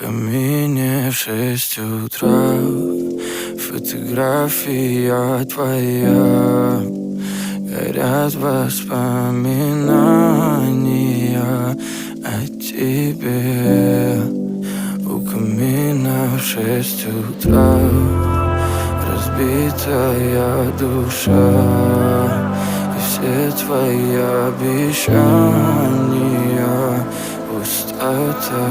камине в 6 утра фотография твоя. Горят воспоминания о тебе. У камина в 6 утра разбитая душа, и все твои обещания пустота.